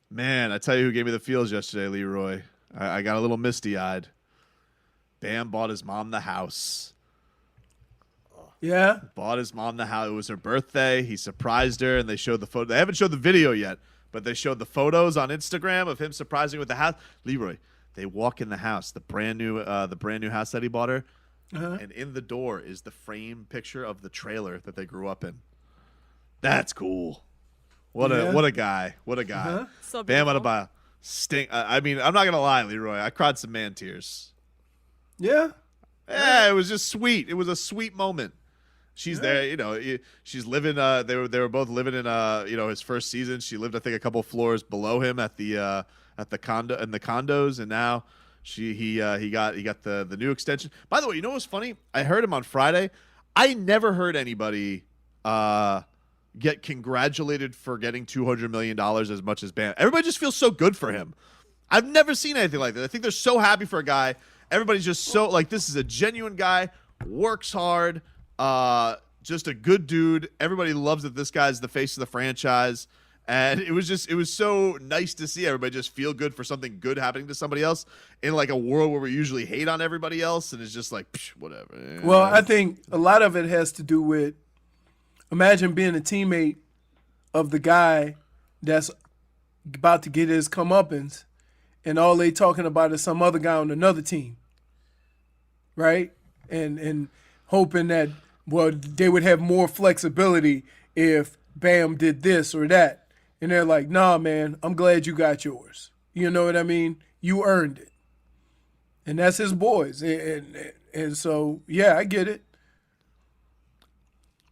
Man, I tell you who gave me the feels yesterday, Leroy. I got a little misty-eyed. Bam bought his mom the house. Yeah. Bought his mom the house. It was her birthday. He surprised her, and they showed the photo. They haven't showed the video yet, but they showed the photos on Instagram of him surprising with the house. Leroy, they walk in the house, the brand new house that he bought her, and in the door is the frame picture of the trailer that they grew up in. That's cool. What a guy. What a guy. So Bam beautiful. Adebayo. I mean, I'm not gonna lie, Leroy. I cried some man tears. Yeah. Yeah, it was just sweet. It was a sweet moment. She's there, she's living. They were both living in his first season. She lived, I think, a couple floors below him at the condo in the condos, and now he got the new extension. By the way, you know what's funny? I heard him on Friday. I never heard anybody get congratulated for getting $200 million as much as Bam. Everybody just feels so good for him. I've never seen anything like that. I think they're so happy for a guy. Everybody's just so like, this is a genuine guy, works hard, just a good dude. Everybody loves that this guy's the face of the franchise. And it was so nice to see everybody just feel good for something good happening to somebody else in like a world where we usually hate on everybody else. And it's just like, whatever. Well, I think a lot of it has to do with, imagine being a teammate of the guy that's about to get his comeuppance, and all they talking about is some other guy on another team, right? And hoping that, well, they would have more flexibility if Bam did this or that. And they're like, nah, man, I'm glad you got yours. You know what I mean? You earned it. And that's his boys. And so, yeah, I get it.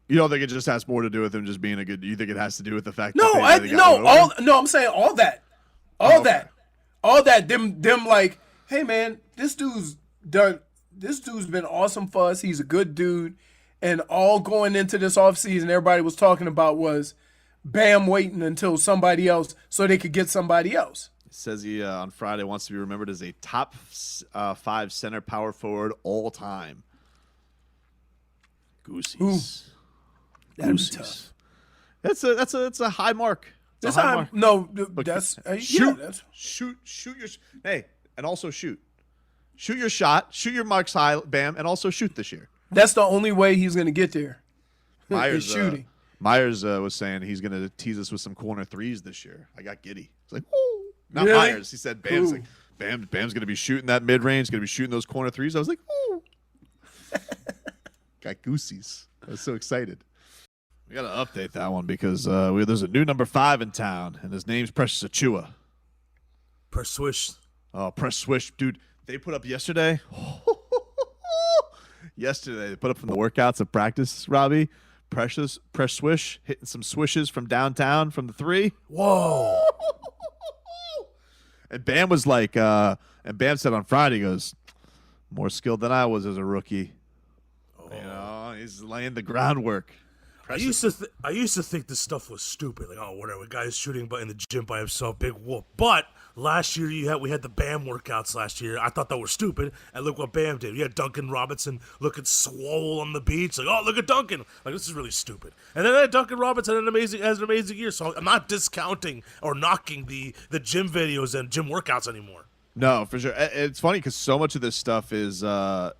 You don't think it just has more to do with him just being a good? You think it has to do with the fact? No, that I'm saying all that, them like, hey man, this dude's been awesome for us. He's a good dude, and all going into this offseason, everybody was talking about was Bam waiting until somebody else so they could get somebody else. It says he on Friday wants to be remembered as a top 5 center power forward all time. Goosies. Ooh. That'd be tough. That's a high mark. It's a high mark. No, But that's shoot, that's shoot your and also shoot your shot, shoot your marks high, Bam, and also shoot this year. that's the only way he's gonna get there. Myers is shooting. Myers was saying he's gonna tease us with some corner threes this year. I got giddy. It's like, woo. Not Really? Myers. He said Bam's like, Bam's gonna be shooting that mid range, gonna be shooting those corner threes. I was like, ooh. Got goosies. I was so excited. We got to update that one because there's a new number 5 in town, and his name's Precious Achua. Press swish. Oh, Press Swish. Dude, they put up yesterday. Yesterday, they put up from the workouts of practice, Robbie. Press Swish, hitting some swishes from downtown from the 3. Whoa. And Bam was like, and Bam said on Friday, he goes, more skilled than I was as a rookie. He's laying the groundwork. I used to think this stuff was stupid. Like, oh, whatever, guy's shooting but in the gym by himself, big whoop. But last year we had the Bam workouts last year. I thought that was stupid, and look what Bam did. We had Duncan Robinson looking swole on the beach. Like, oh, look at Duncan. Like, this is really stupid. And then Duncan Robinson has an amazing year. So I'm not discounting or knocking the gym videos and gym workouts anymore. No, for sure. It's funny because so much of this stuff is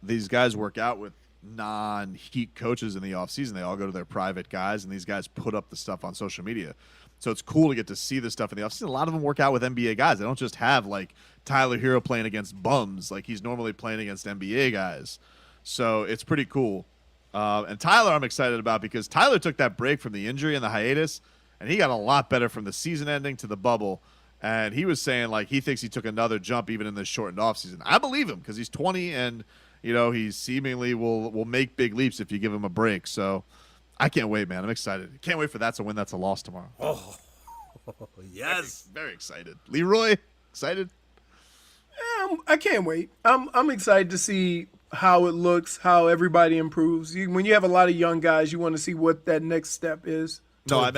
these guys work out with non-Heat coaches in the offseason. They all go to their private guys, and these guys put up the stuff on social media. So it's cool to get to see this stuff in the offseason. A lot of them work out with NBA guys. They don't just have, like, Tyler Hero playing against bums. Like, he's normally playing against NBA guys. So it's pretty cool. And Tyler I'm excited about because Tyler took that break from the injury and the hiatus, and he got a lot better from the season ending to the bubble. And he was saying, like, he thinks he took another jump even in this shortened offseason. I believe him because he's 20 and – he seemingly will make big leaps if you give him a break. So I can't wait, man. I'm excited. Can't wait for That's a Win, That's a Loss tomorrow. Oh, yes. Very excited. Leroy, excited? I can't wait. I'm excited to see how it looks, how everybody improves. When you have a lot of young guys, you want to see what that next step is. No, I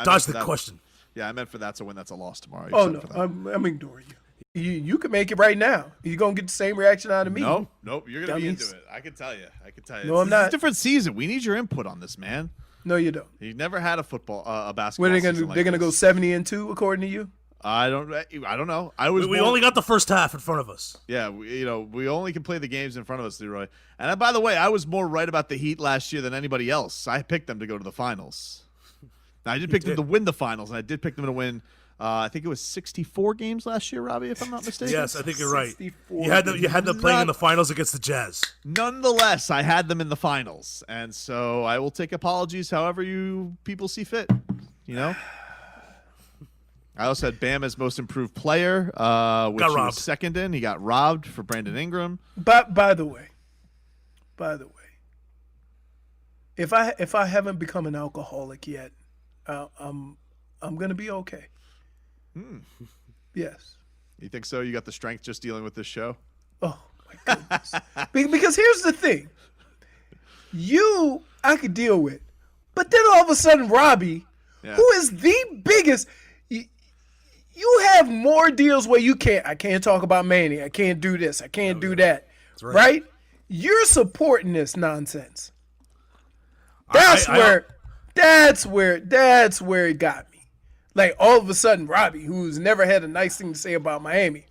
dodge the question. Yeah, I meant for That's a Win, That's a Loss tomorrow. Oh, no, I'm ignoring you. You can make it right now. You're going to get the same reaction out of me. Nope. You're going to be into it. I can tell you. No, I'm not. It's a different season. We need your input on this, man. No, you don't. You've never had a basketball What are they going to season do? They're going to go 70-2 according to you? I don't know. We only got the first half in front of us. Yeah, we only can play the games in front of us, Leroy. And by the way, I was more right about the Heat last year than anybody else. I picked them to go to the finals. Now, I did pick them to win the finals, and I did pick them to win. I think it was 64 games last year, Robbie, if I'm not mistaken. Yes, I think you're right. You had them playing in the finals against the Jazz. Nonetheless, I had them in the finals, and so I will take apologies however you people see fit. I also had Bam as most improved player, which he was second in. He got robbed for Brandon Ingram. But by the way, if I haven't become an alcoholic yet, I'm gonna be okay. Yes. You think so? You got the strength just dealing with this show? Oh my goodness. Because here's the thing. I could deal with, but then all of a sudden, Robbie, who is the biggest. You have more deals where I can't talk about Manny. I can't do this. I can't do that. Right? You're supporting this nonsense. That's where it got me. Like all of a sudden, Robbie, who's never had a nice thing to say about Miami,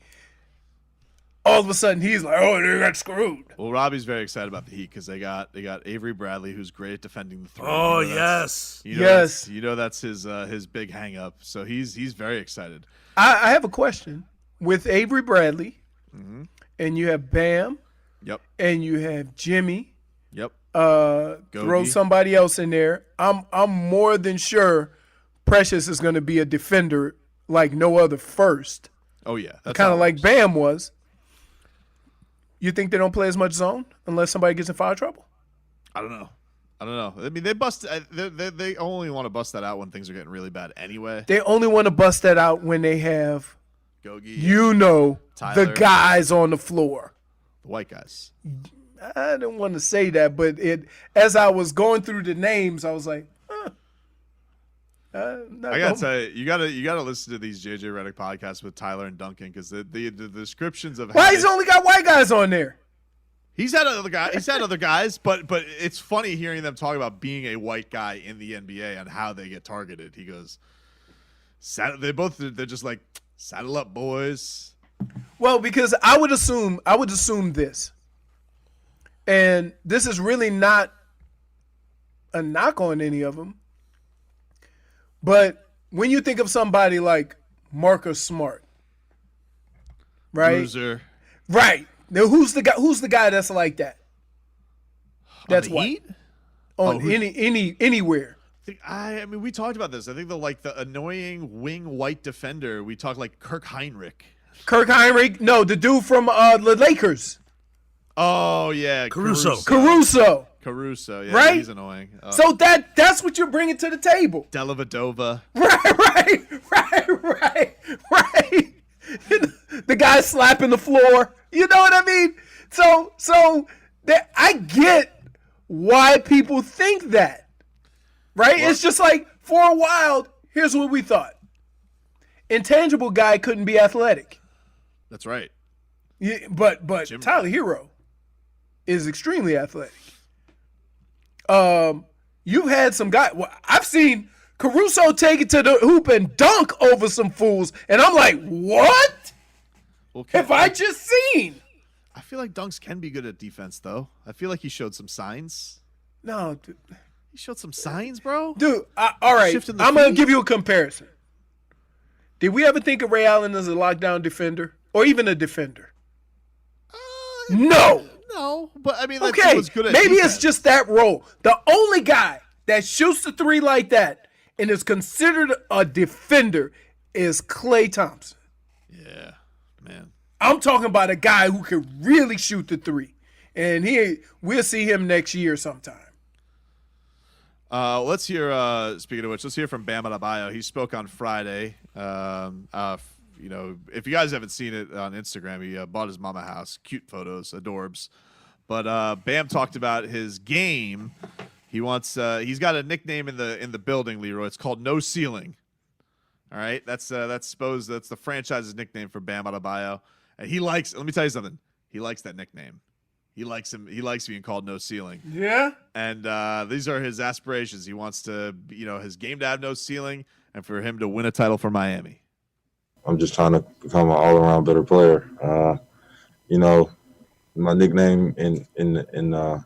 all of a sudden he's like, "Oh, they got screwed." Well, Robbie's very excited about the Heat because they got Avery Bradley, who's great at defending the three. Oh, yes. That's his big hang up. So he's very excited. I have a question with Avery Bradley, and you have Bam, and you have Jimmy. Throw somebody else in there. I'm more than sure Precious is going to be a defender like no other first. Oh yeah, kind of like Bam was. You think they don't play as much zone unless somebody gets in foul trouble? I don't know. I mean, they only want to bust that out when things are getting really bad anyway. They only want to bust that out when they have, Gogi, the guys on the floor. The white guys. I didn't want to say that, but as I was going through the names, I was like, I gotta tell you, you gotta listen to these JJ Redick podcasts with Tyler and Duncan because the descriptions of why he's only got white guys on there. He's had other guys, but it's funny hearing them talk about being a white guy in the NBA and how they get targeted. He goes, they're just like, saddle up, boys. Well, because I would assume this, and this is really not a knock on any of them. But when you think of somebody like Marcus Smart, right? Loser. Right. Now who's the guy that's like that? That's white? Anywhere. I mean, we talked about this. I think the annoying wing white defender, we talk like Kirk Heinrich. No, the dude from the Lakers. Oh yeah, Caruso, yeah, right? He's annoying. So that's what you're bringing to the table. Delavadova. Right. The guy slapping the floor. You know what I mean? So that I get why people think that. Right? Well, it's just like for a while, here's what we thought. Intangible guy couldn't be athletic. That's right. Yeah, but Tyler Hero is extremely athletic. You've had some guy. Well, I've seen Caruso take it to the hoop and dunk over some fools, and I'm like, what? Have I just seen? I feel like Dunks can be good at defense, though. I feel like he showed some signs. No, dude. He showed some signs, bro. Dude, all right. I'm going to give you a comparison. Did we ever think of Ray Allen as a lockdown defender or even a defender? No. No, but I mean, that okay, was good at maybe defense. It's just that role. The only guy that shoots the three like that and is considered a defender is Klay Thompson. Yeah, man. I'm talking about a guy who can really shoot the three, and we'll see him next year sometime. Let's hear. Speaking of which, let's hear from Bam Adebayo. He spoke on Friday. If you guys haven't seen it on Instagram, he bought his mama house. Cute photos, adorbs. But Bam talked about his game. He wants. He's got a nickname in the building, Leroy. It's called No Ceiling. All right, that's the franchise's nickname for Bam Adebayo, and he likes. Let me tell you something. He likes that nickname. He likes him. He likes being called No Ceiling. Yeah. And these are his aspirations. He wants to, his game to have no ceiling, and for him to win a title for Miami. I'm just trying to become an all-around better player. You know, my nickname in the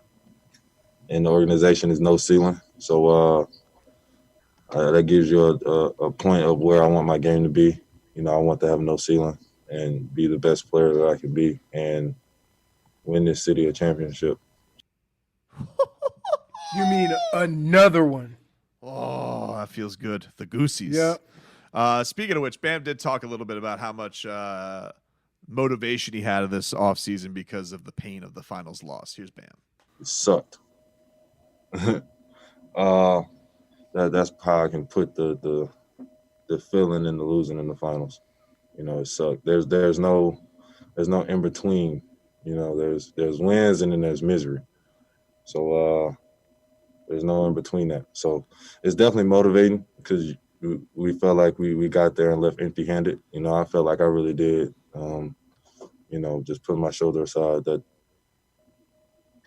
organization is No Ceiling. So that gives you a point of where I want my game to be. You know, I want to have no ceiling and be the best player that I can be and win this city a championship. You mean another one? Oh, that feels good. The Goosies. Yeah. Speaking of which, Bam did talk a little bit about how much motivation he had in this offseason because of the pain of the finals loss. Here's Bam. It sucked. That's how I can put the feeling in the losing in the finals. You know, it sucked. There's no in between. You know, there's wins and then there's misery. So there's no in between that. So it's definitely motivating because we felt like we got there and left empty-handed. You know, I felt like I really did. You know, just put my shoulder aside that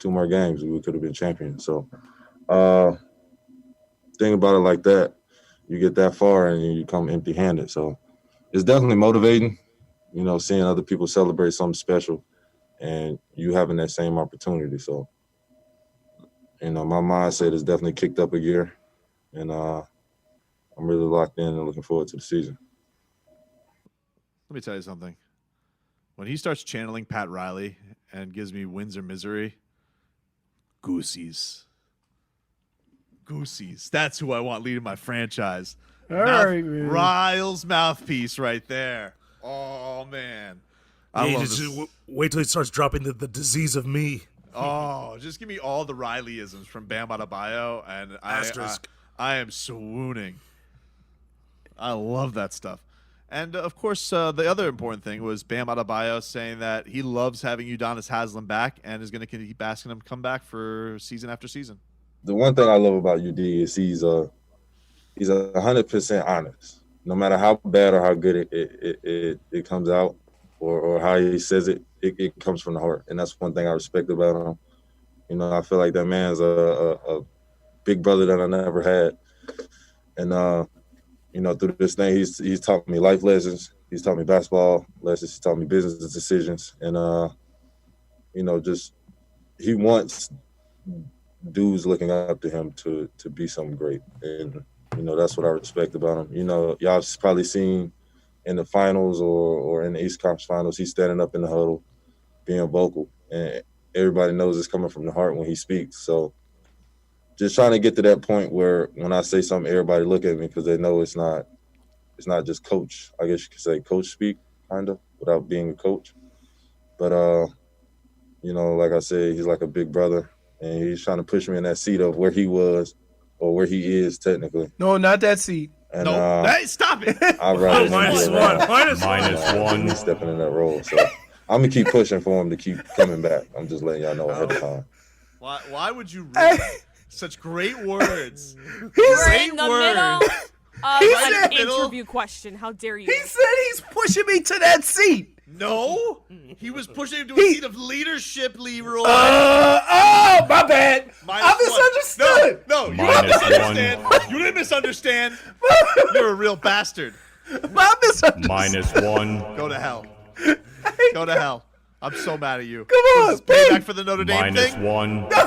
2 more games we could have been champions. So think about it like that. You get that far and you come empty-handed. So it's definitely motivating, you know, seeing other people celebrate something special and you having that same opportunity. So, you know, my mindset is definitely kicked up a gear, and I'm really locked in and looking forward to the season. Let me tell you something. When he starts channeling Pat Riley and gives me wins or misery, Goosies. Goosies. That's who I want leading my franchise. All right, man. Riles' mouthpiece right there. Oh, man. I love this. Wait till he starts dropping the disease of me. Oh, just give me all the Riley-isms from Bam Adebayo, and I am swooning. I love that stuff. And, of course, the other important thing was Bam Adebayo saying that he loves having Udonis Haslem back and is going to keep asking him to come back for season after season. The one thing I love about UD is he's 100% honest. No matter how bad or how good it comes out or how he says it, it comes from the heart. And that's one thing I respect about him. You know, I feel like that man's a big brother that I never had. And, you know, through this thing, he's taught me life lessons. He's taught me basketball lessons. He's taught me business decisions. And, you know, just he wants dudes looking up to him to be something great. And, you know, that's what I respect about him. You know, y'all probably seen in the finals or in the East Conference finals, he's standing up in the huddle, being vocal. And everybody knows it's coming from the heart when he speaks. So just trying to get to that point where when I say something, everybody look at me because they know it's not just coach. I guess you could say coach speak, kind of, without being a coach. But, you know, like I said, he's like a big brother. And he's trying to push me in that seat of where he was or where he is technically. No, not that seat. And, No, hey, stop it. I'd rather him Minus be one. around. Minus one. He's stepping in that role. So I'm going to keep pushing for him to keep coming back. I'm just letting y'all know ahead of time. Why would you read such great words? We're in the middle of said- an interview question. How dare you? He said he's pushing me to that seat. No, he was pushing him to a seat of leadership, Leroy. Oh, my bad. Minus I one. misunderstood. No, you didn't Minus misunderstand. one. You didn't misunderstand. You're a real bastard. I misunderstood. -1. Go to hell. Go to hell. I'm so mad at you. Come on, This is payback for the Notre Dame -1. thing.